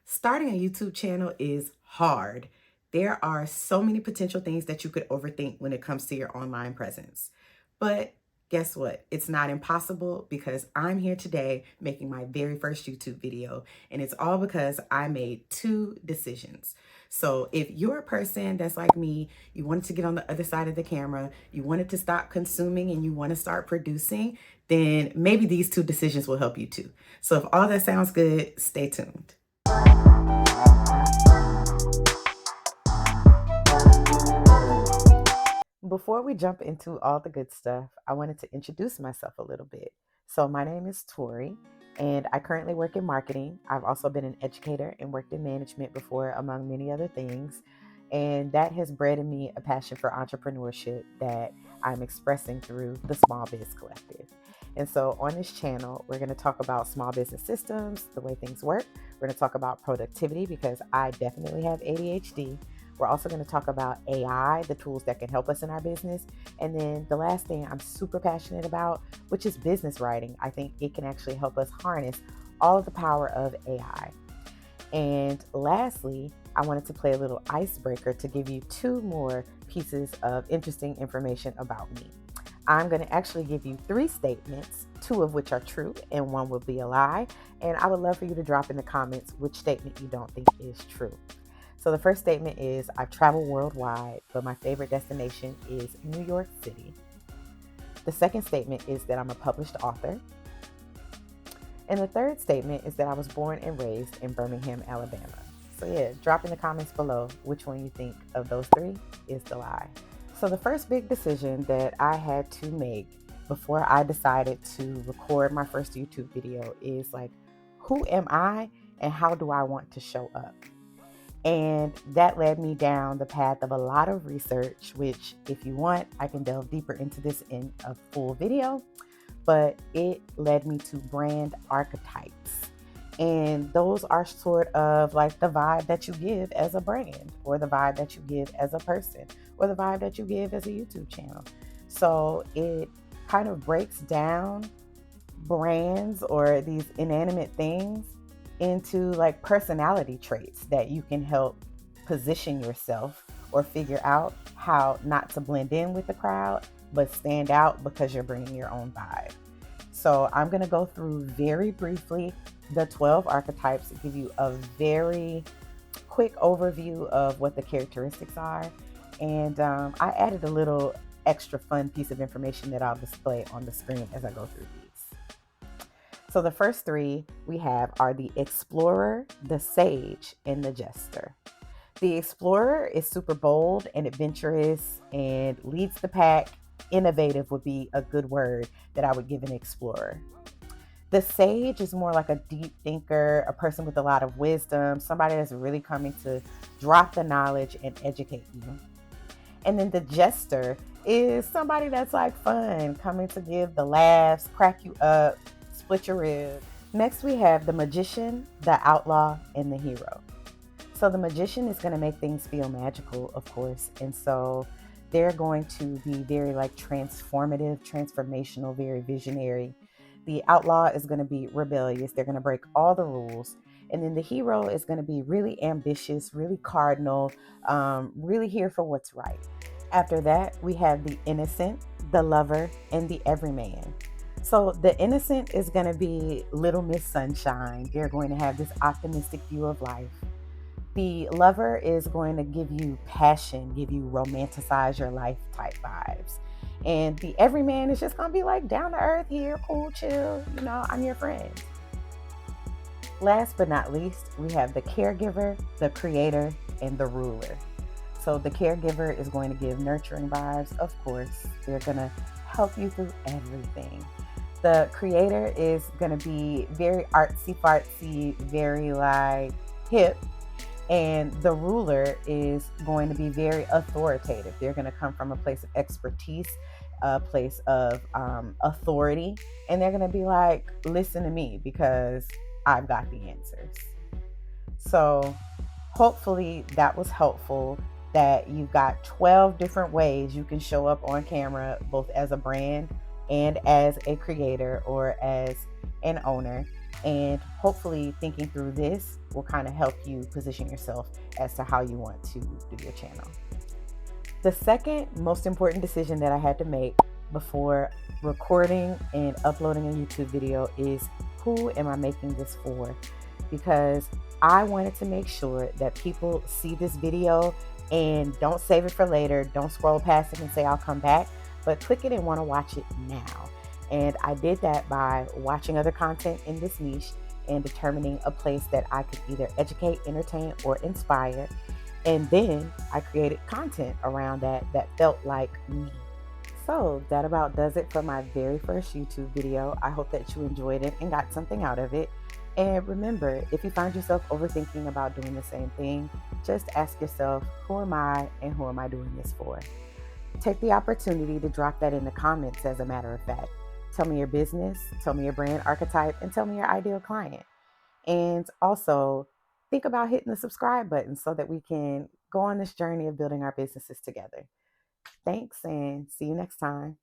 Starting a YouTube channel is hard. There are so many potential things that you could overthink when it comes to your online presence. But guess what? It's not impossible because I'm here today making my very first YouTube video. And it's all because I made two decisions. So if you're a person that's like me, you wanted to get on the other side of the camera, you wanted to stop consuming and you want to start producing, then maybe these two decisions will help you too. So if all that sounds good, stay tuned. Before we jump into all the good stuff, I wanted to introduce myself a little bit. So my name is Tori, and I currently work in marketing. I've also been an educator and worked in management before, among many other things. And that has bred in me a passion for entrepreneurship that I'm expressing through the Small Biz Collective. And so on this channel, we're going to talk about small business systems, the way things work. We're going to talk about productivity because I definitely have ADHD. We're also going to talk about AI, the tools that can help us in our business. And then the last thing I'm super passionate about, which is business writing. I think it can actually help us harness all of the power of AI. And lastly, I wanted to play a little icebreaker to give you two more pieces of interesting information about me. I'm going to actually give you three statements, two of which are true and one will be a lie. And I would love for you to drop in the comments which statement you don't think is true. So the first statement is, I've traveled worldwide, but my favorite destination is New York City. The second statement is that I'm a published author. And the third statement is that I was born and raised in Birmingham, Alabama. So yeah, drop in the comments below which one you think of those three is the lie. So the first big decision that I had to make before I decided to record my first YouTube video is like, who am I and how do I want to show up? And that led me down the path of a lot of research, which if you want, I can delve deeper into this in a full video, but it led me to brand archetypes. And those are sort of like the vibe that you give as a brand, or the vibe that you give as a person, or the vibe that you give as a YouTube channel. So it kind of breaks down brands or these inanimate things into like personality traits that you can help position yourself or figure out how not to blend in with the crowd, but stand out because you're bringing your own vibe. So I'm going to go through very briefly the 12 archetypes, give you a very quick overview of what the characteristics are. And I added a little extra fun piece of information that I'll display on the screen as I go through these. So the first three we have are the explorer, the sage, and the jester. The explorer is super bold and adventurous and leads the pack. Innovative would be a good word that I would give an explorer. The sage is more like a deep thinker, a person with a lot of wisdom, somebody that's really coming to drop the knowledge and educate you. And then the jester is somebody that's like fun, coming to give the laughs, crack you up, split your rib. Next, we have the magician, the outlaw, and the hero. So the magician is going to make things feel magical, of course. And so they're going to be very like transformative, transformational, very visionary. The outlaw is going to be rebellious. They're going to break all the rules. And then the hero is going to be really ambitious, really cardinal, really here for what's right. After that, we have the innocent, the lover, and the everyman. So the innocent is going to be Little Miss Sunshine. They're going to have this optimistic view of life. The lover is going to give you passion, give you romanticize your life type vibes. And the everyman is just going to be like down to earth here, cool, chill, I'm your friend. Last but not least, we have the caregiver, the creator, and the ruler. So the caregiver is going to give nurturing vibes, of course. They're going to help you through everything. The creator is going to be very artsy-fartsy, very like hip. And the ruler is going to be very authoritative. They're going to come from a place of expertise, a place of authority. And they're going to be like, listen to me because I've got the answers. So hopefully that was helpful, that you've got 12 different ways you can show up on camera, both as a brand and as a creator or as an owner. And hopefully, thinking through this will kind of help you position yourself as to how you want to do your channel. The second most important decision that I had to make before recording and uploading a YouTube video is, who am I making this for? Because I wanted to make sure that people see this video and don't save it for later, don't scroll past it and say I'll come back, but click it and want to watch it now. And I did that by watching other content in this niche and determining a place that I could either educate, entertain, or inspire. And then I created content around that felt like me. So that about does it for my very first YouTube video. I hope that you enjoyed it and got something out of it. And remember, if you find yourself overthinking about doing the same thing, just ask yourself, who am I and who am I doing this for? Take the opportunity to drop that in the comments, as a matter of fact. Tell me your business, tell me your brand archetype, and tell me your ideal client. And also, think about hitting the subscribe button so that we can go on this journey of building our businesses together. Thanks, and see you next time.